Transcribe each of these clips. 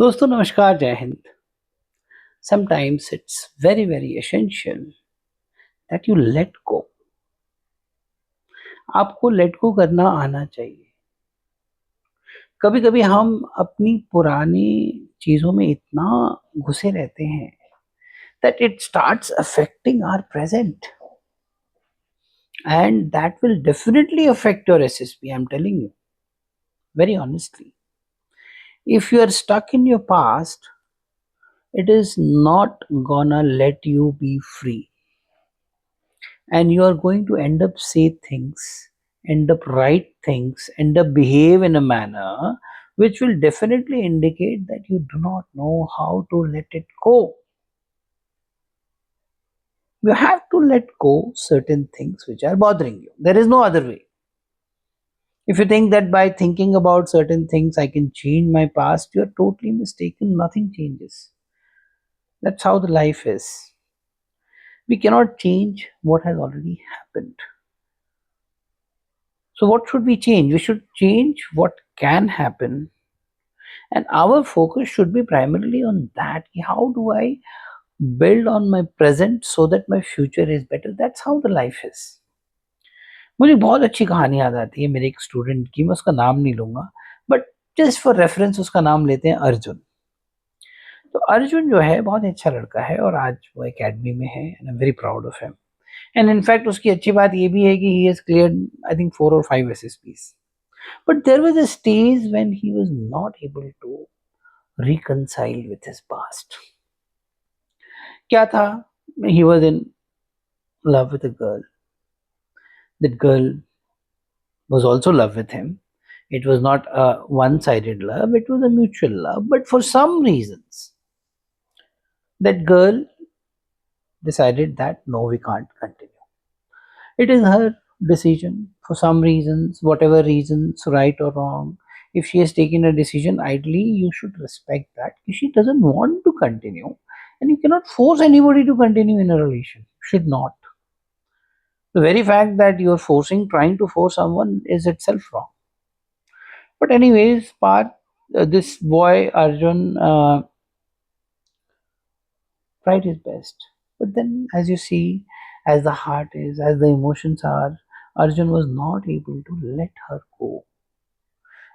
दोस्तों नमस्कार, जय Hind. Sometimes it's very essential that you let go. आपको लेट गो करना आना चाहिए। कभी-कभी हम अपनी पुरानी चीज़ों में इतना घुसे रहते हैं that it starts affecting our present, and that will definitely affect your SSP, I'm telling you very honestly. If you are stuck in your past, it is not gonna let you be free. And you are going to end up say things, end up write things, end up behave in a manner which will definitely indicate that you do not know how to let it go. You have to let go certain things which are bothering you. There is no other way. If you think that by thinking about certain things I can change my past, you're totally mistaken. Nothing changes. That's how the life is. We cannot change what has already happened. So, what should we change? We should change what can happen, and our focus should be primarily on that. How do I build on my present so that my future is better? That's how the life is. मुझे बहुत अच्छी कहानी याद आती है मेरे एक student की, मैं उसका नाम नहीं लूंगा, बट जस्ट फॉर रेफरेंस उसका नाम लेते हैं अर्जुन। तो अर्जुन जो है बहुत ही अच्छा लड़का है और आज वो एकेडमी में है and I am very proud of him. And in fact उसकी अच्छी बात ये भी है कि he has cleared I think 4 or 5 SSPs. But there was a stage when he was not able to reconcile with his past. क्या था? He was in love with a girl. That girl was also in love with him. It was not a one-sided love, it was a mutual love. But for some reasons, that girl decided that no, we can't continue. It is her decision. For some reasons, whatever reasons, right or wrong, if she has taken a decision, ideally you should respect that. If she doesn't want to continue, and you cannot force anybody to continue in a relation, should not. The very fact that you're trying to force someone is itself wrong. But anyways, part this boy Arjun tried his best. But then, as you see, as the heart is, as the emotions are, Arjun was not able to let her go.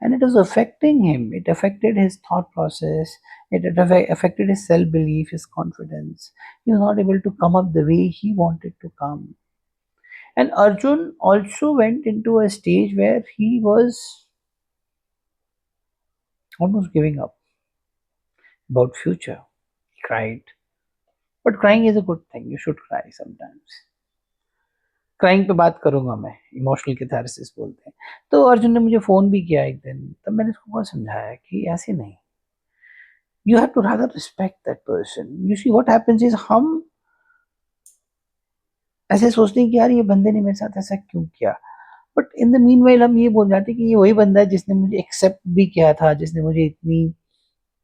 And it was affecting him. It affected his thought process. Affected his self belief, his confidence. He was not able to come up the way he wanted to come. And Arjun also went into a stage where he was almost giving up about future. He cried. But crying is a good thing. You should cry sometimes. Crying पे बात करूंगा मैं, emotional catharsis बोलते हैं। तो अर्जुन ने मुझे phone भी किया एक दिन, तब मैंने उसको बहुत समझाया कि ऐसे नहीं, you have to rather respect that person. You see what happens is हम ऐसे सोचते हैं कि यार ये बंदे ने मेरे साथ ऐसा क्यों किया? बट इन द मीनवाइल हम ये बोल जाते हैं कि ये वही बंदा है जिसने मुझे एक्सेप्ट भी किया था, जिसने मुझे इतनी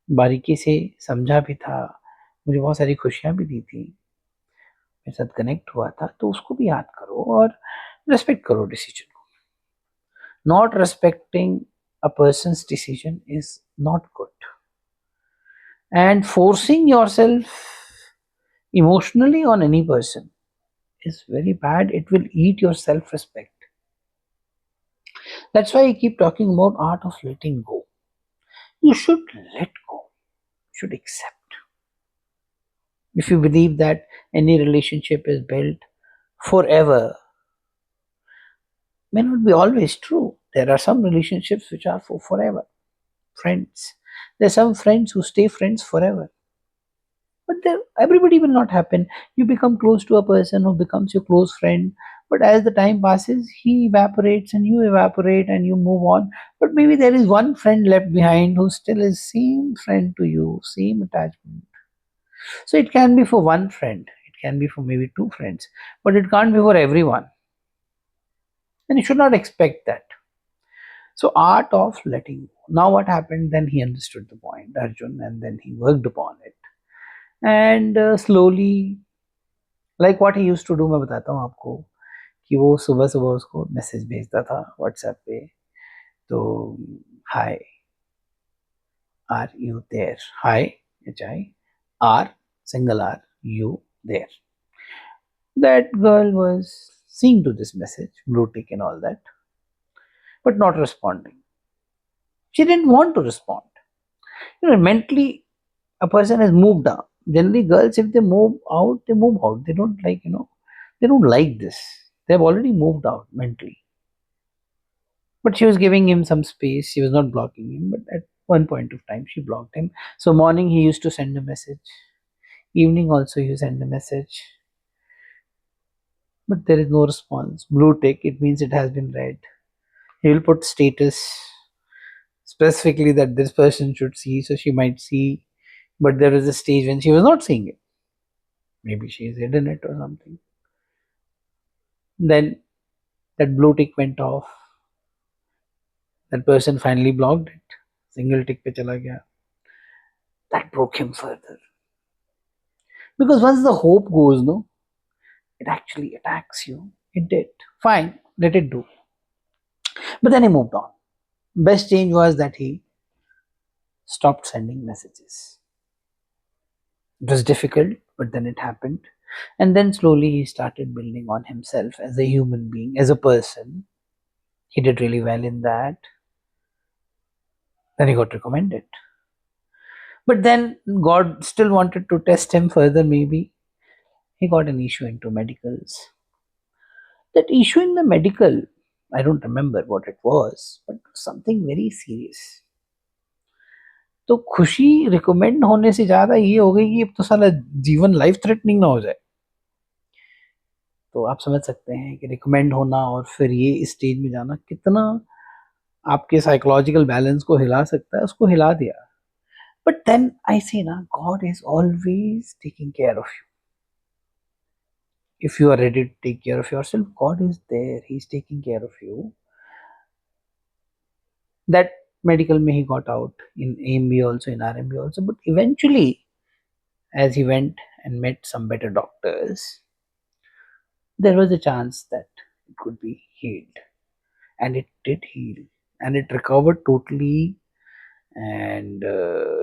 बारीकी से समझा भी था, मुझे बहुत सारी खुशियाँ भी दी थी, मेरे साथ कनेक्ट हुआ था, तो उसको भी याद करो और रिस्पेक्ट करो डिसीजन को। Not respecting a person's decision is not good. And forcing yourself emotionally on any person is very bad. It will eat your self respect. That's why I keep talking about art of letting go. You should let go. You should accept. If you believe that any relationship is built forever, may not be always true. There are some relationships which are for forever. Friends. There are some friends who stay friends forever. But there, everybody will not happen. You become close to a person who becomes your close friend, but as the time passes, he evaporates and you evaporate and you move on. But maybe there is one friend left behind who still is same friend to you, same attachment. So it can be for one friend, it can be for maybe two friends, but it can't be for everyone. And you should not expect that. So art of letting go. Now what happened? Then he understood the point, Arjun, and then he worked upon it. And slowly, like what he used to do, मैं बताता हूँ आपको कि वो सुबह-सुबह उसको message भेजता था व्हाट्सएप पे। तो हाय, Are you there? Hi, HI. Are, single R, you there? That girl was seeing to this message, blue tick and all that, but not responding. She didn't want to respond. Mentally, a person has moved out. Generally, girls, if they move out, they move out. They don't like, they don't like this. They've already moved out mentally. But she was giving him some space. She was not blocking him. But at one point of time, she blocked him. So morning, he used to send a message. Evening also, you send a message. But there is no response. Blue tick, it means it has been read. He will put status specifically that this person should see. So she might see. But there was a stage when she was not seeing it. Maybe she's hidden it or something. Then that blue tick went off. That person finally blocked it. Single tick pe chala gaya. That broke him further. Because once the hope goes, no, it actually attacks you. It did. Fine, let it do. But then he moved on. Best change was that he stopped sending messages. It was difficult, but then it happened. And then slowly he started building on himself as a human being, as a person. He did really well in that. Then he got recommended. But then God still wanted to test him further, maybe. He got an issue into medicals. That issue in the medical, I don't remember what it was, but something very serious. तो खुशी recommend होने से ज़्यादा ये हो गई कि अब तो साला जीवन लाइफ थ्रेटनिंग ना हो जाए। तो आप समझ सकते हैं कि रिकमेंड होना और फिर ये स्टेज में जाना कितना आपके साइकोलॉजिकल बैलेंस को हिला सकता है, उसको हिला दिया। बट देन आई से ना, God is always taking care of you. If you are ready to take care of yourself, God is there. He's taking care of you. That medical may he got out in AMB also, in RMB also, but eventually, as he went and met some better doctors, there was a chance that it could be healed, and it did heal, and it recovered totally, and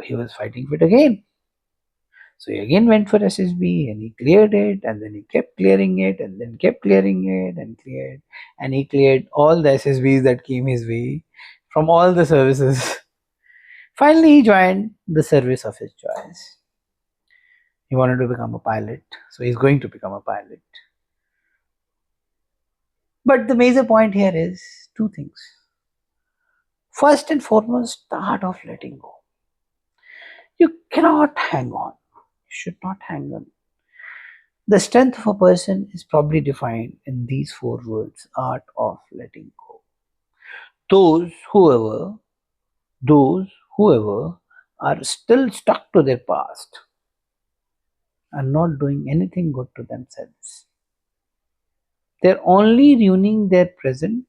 he was fighting fit again. So he again went for SSB and he cleared it, and then he kept clearing it, and then kept clearing it and cleared. And he cleared all the SSBs that came his way from all the services. Finally, he joined the service of his choice. He wanted to become a pilot, so he's going to become a pilot. But the major point here is two things. First and foremost, the art of letting go. You cannot hang on. You should not hang on. The strength of a person is probably defined in these four words: art of letting go. Those, whoever, those, whoever are still stuck to their past are not doing anything good to themselves. They're only ruining their present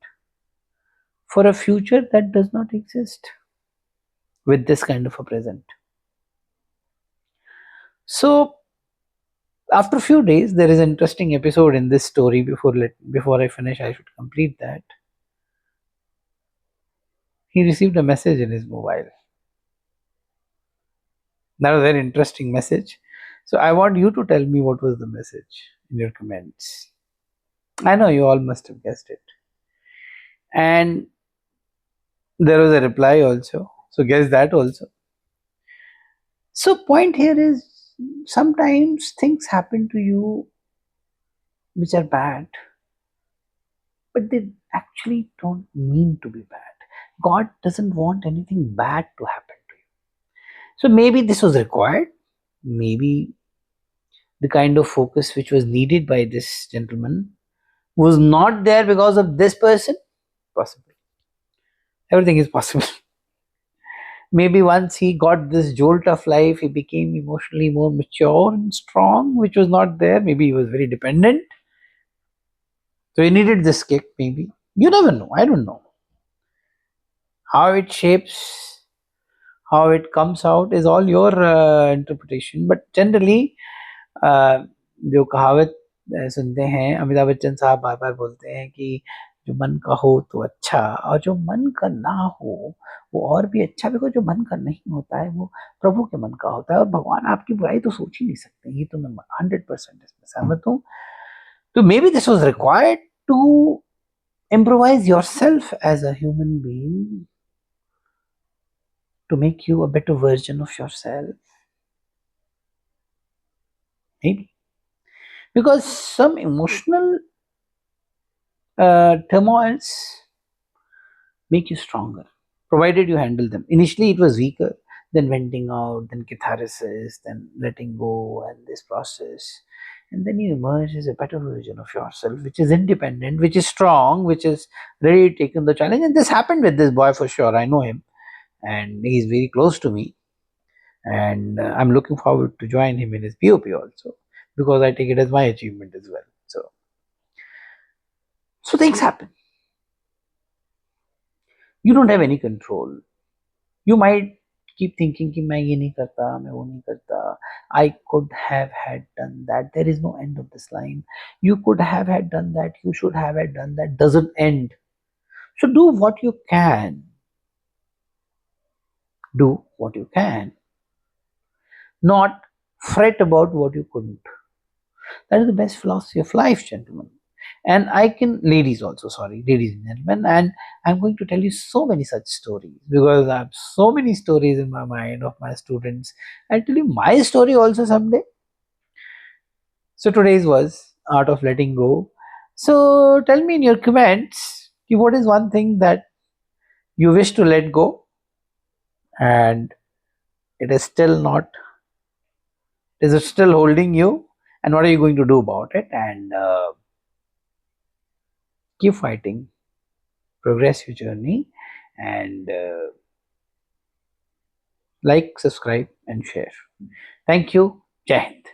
for a future that does not exist with this kind of a present. So, after a few days, there is an interesting episode in this story. Before I finish, I should complete that. He received a message in his mobile. That was a very interesting message. So I want you to tell me what was the message in your comments. I know you all must have guessed it. And there was a reply also. So guess that also. So point here is, sometimes things happen to you which are bad, but they actually don't mean to be bad. God doesn't want anything bad to happen to you. So maybe this was required. Maybe the kind of focus which was needed by this gentleman was not there because of this person. Possible. Everything is possible. Maybe once he got this jolt of life, he became emotionally more mature and strong, which was not there. Maybe he was very dependent. So he needed this kick, maybe. You never know. I don't know. How it shapes, how it comes out is all your interpretation. But generally, जो कहावत सुनते हैं, अमिताभ बच्चन साहब बार बार बोलते हैं कि जो मन का हो तो अच्छा, और जो मन का ना हो वो और भी अच्छा, बिकॉज जो मन का नहीं होता है वो प्रभु के मन का होता है, और भगवान आपकी बुराई तो सोच ही नहीं सकते। ये तो मैं 100% इसमें सहमत हूँ। तो maybe this was required to improvise yourself as a human being, to make you a better version of yourself. Maybe because some emotional turmoils make you stronger, provided you handle them. Initially, it was weaker, then venting out, then catharsis, then letting go, and this process. And then you emerge as a better version of yourself, which is independent, which is strong, which is ready to take on the challenge. And this happened with this boy for sure. I know him, and he's very close to me. And I'm looking forward to join him in his POP also, because I take it as my achievement as well. So things happen. You don't have any control. You might keep thinking कि मैं ये नहीं करता, मैं वो नहीं करता. I could have had done that. There is no end of this line. You could have had done that. You should have had done that. Doesn't end. So do what you can. Do what you can. Not fret about what you couldn't. That is the best philosophy of life, gentlemen. And I can, ladies also, sorry, ladies and gentlemen, and I'm going to tell you so many such stories, because I have so many stories in my mind of my students. I'll tell you my story also someday. So today's was Art of Letting Go. So tell me in your comments, what is one thing that you wish to let go and it is still not, is it still holding you, and what are you going to do about it? And keep fighting, progress your journey, and like, subscribe, and share. Thank you. Jai Hind.